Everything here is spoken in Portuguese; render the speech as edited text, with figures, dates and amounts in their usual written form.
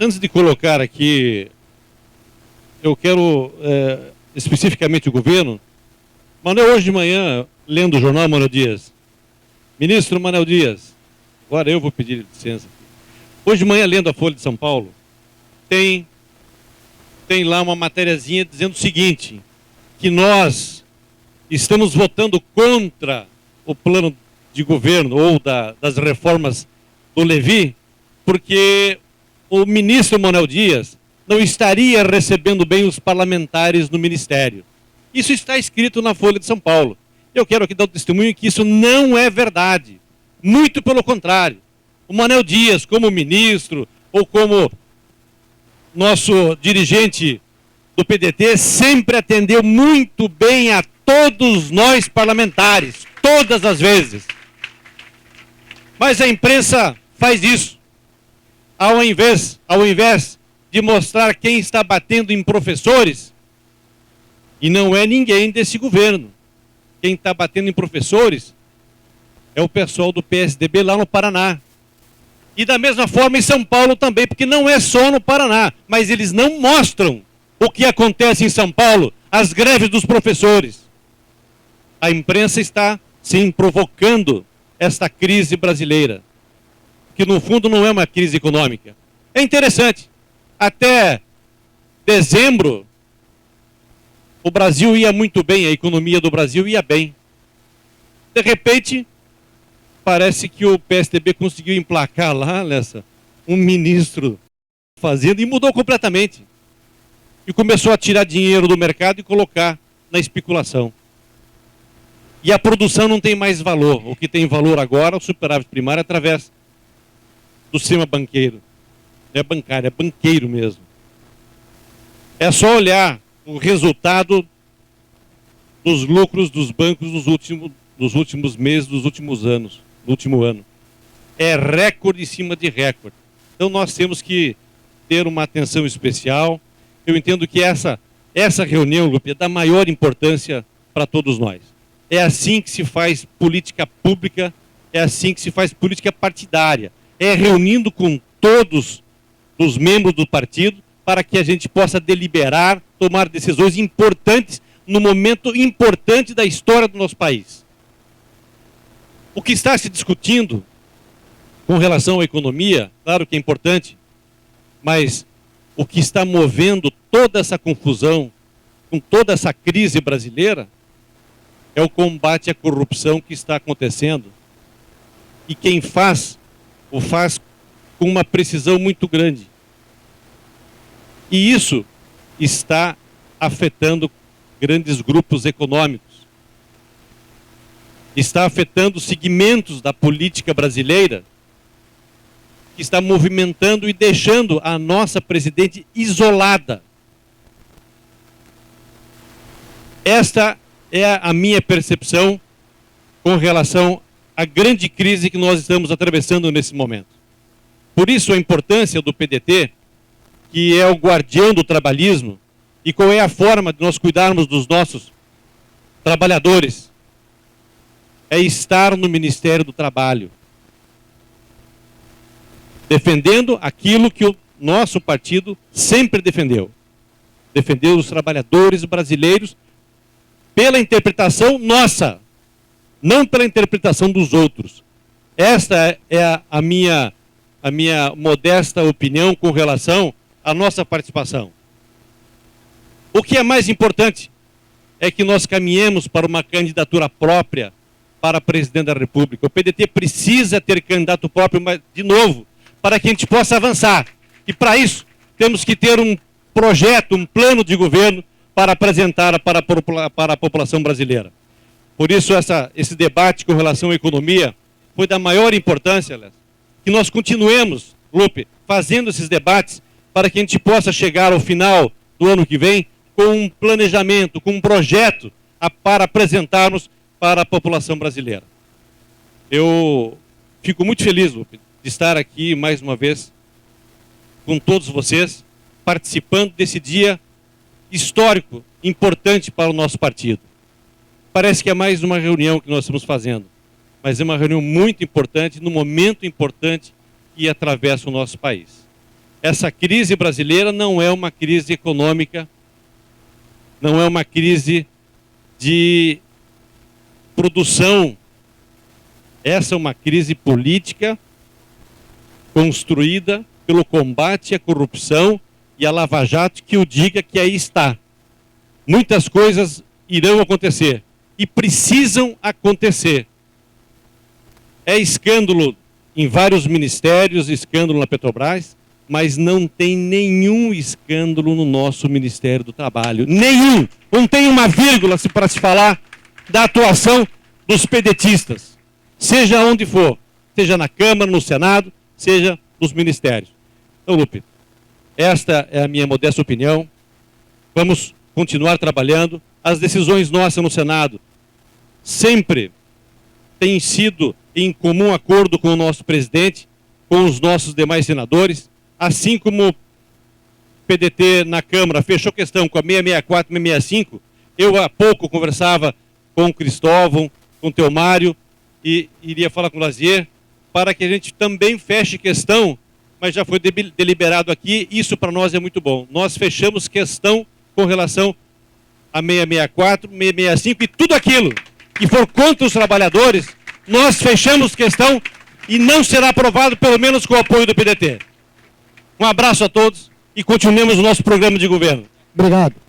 Antes de colocar aqui, eu quero especificamente o governo. Manuel, hoje de manhã, lendo o jornal, Manuel Dias, ministro Manuel Dias, agora eu vou pedir licença. Hoje de manhã, lendo a Folha de São Paulo, tem lá uma matériazinha dizendo o seguinte, que nós estamos votando contra o plano de governo ou das reformas do Levi, porque o ministro Manuel Dias não estaria recebendo bem os parlamentares no ministério. Isso está escrito na Folha de São Paulo. Eu quero aqui dar o testemunho que isso não é verdade. Muito pelo contrário. O Manuel Dias, como ministro ou como nosso dirigente do PDT, sempre atendeu muito bem a todos nós parlamentares, todas as vezes. Mas a imprensa faz isso. Ao invés de mostrar quem está batendo em professores, e não é ninguém desse governo. Quem está batendo em professores é o pessoal do PSDB lá no Paraná. E da mesma forma em São Paulo também, porque não é só no Paraná, mas eles não mostram o que acontece em São Paulo, as greves dos professores. A imprensa está, sim, provocando esta crise brasileira, que no fundo não é uma crise econômica. É interessante, até dezembro, o Brasil ia muito bem, a economia do Brasil ia bem. De repente, parece que o PSDB conseguiu emplacar lá, um ministro fazendo e mudou completamente. E começou a tirar dinheiro do mercado e colocar na especulação. E a produção não tem mais valor. O que tem valor agora é o superávit primário através do sistema banqueiro. Não é bancário, é banqueiro mesmo. É só olhar o resultado dos lucros dos bancos dos últimos meses, dos últimos anos, do último ano. É recorde em cima de recorde. Então nós temos que ter uma atenção especial. Eu entendo que essa reunião, Lupe, é da maior importância para todos nós. É assim que se faz política pública, é assim que se faz política partidária. É reunindo com todos os membros do partido para que a gente possa deliberar, tomar decisões importantes no momento importante da história do nosso país. O que está se discutindo com relação à economia, claro que é importante, mas o que está movendo toda essa confusão, com toda essa crise brasileira, é o combate à corrupção que está acontecendo. E quem faz, o faz com uma precisão muito grande. E isso está afetando grandes grupos econômicos. Está afetando segmentos da política brasileira, que está movimentando e deixando a nossa presidente isolada. Esta é a minha percepção com relação à grande crise que nós estamos atravessando nesse momento. Por isso a importância do PDT, que é o guardião do trabalhismo, e qual é a forma de nós cuidarmos dos nossos trabalhadores, é estar no Ministério do Trabalho, defendendo aquilo que o nosso partido sempre defendeu. Defendeu os trabalhadores brasileiros pela interpretação nossa, não pela interpretação dos outros. Esta é a minha modesta opinião com relação à nossa participação. O que é mais importante é que nós caminhemos para uma candidatura própria para presidente da República. O PDT precisa ter candidato próprio, mas, de novo, para que a gente possa avançar. E para isso, temos que ter um projeto, um plano de governo para apresentar para a população brasileira. Por isso, esse debate com relação à economia foi da maior importância, que nós continuemos, Lupe, fazendo esses debates para que a gente possa chegar ao final do ano que vem com um planejamento, com um projeto para apresentarmos para a população brasileira. Eu fico muito feliz, Lupe, de estar aqui mais uma vez com todos vocês, participando desse dia histórico, importante para o nosso partido. Parece que é mais uma reunião que nós estamos fazendo, mas é uma reunião muito importante, num momento importante que atravessa o nosso país. essa crise brasileira não é uma crise econômica, não é uma crise de produção. Essa é uma crise política construída pelo combate à corrupção e à Lava Jato, que o diga que aí está. Muitas coisas irão acontecer e precisam acontecer. É escândalo em vários ministérios, escândalo na Petrobras, mas não tem nenhum escândalo no nosso Ministério do Trabalho. Nenhum! Não tem uma vírgula para se falar da atuação dos pedetistas. Seja onde for, seja na Câmara, no Senado, seja nos ministérios. Então, Lupe, esta é a minha modesta opinião. Vamos continuar trabalhando. As decisões nossas no Senado sempre têm sido em comum acordo com o nosso presidente, com os nossos demais senadores, assim como o PDT na Câmara fechou questão com a 664 e 665, eu há pouco conversava com o Cristóvão, com o Teomário, e iria falar com o Lazier, para que a gente também feche questão, mas já foi deliberado aqui, isso para nós é muito bom. Nós fechamos questão com relação a 664, 665 e tudo aquilo que for contra os trabalhadores, nós fechamos questão e não será aprovado, pelo menos com o apoio do PDT. Um abraço a todos e continuemos o nosso programa de governo. Obrigado.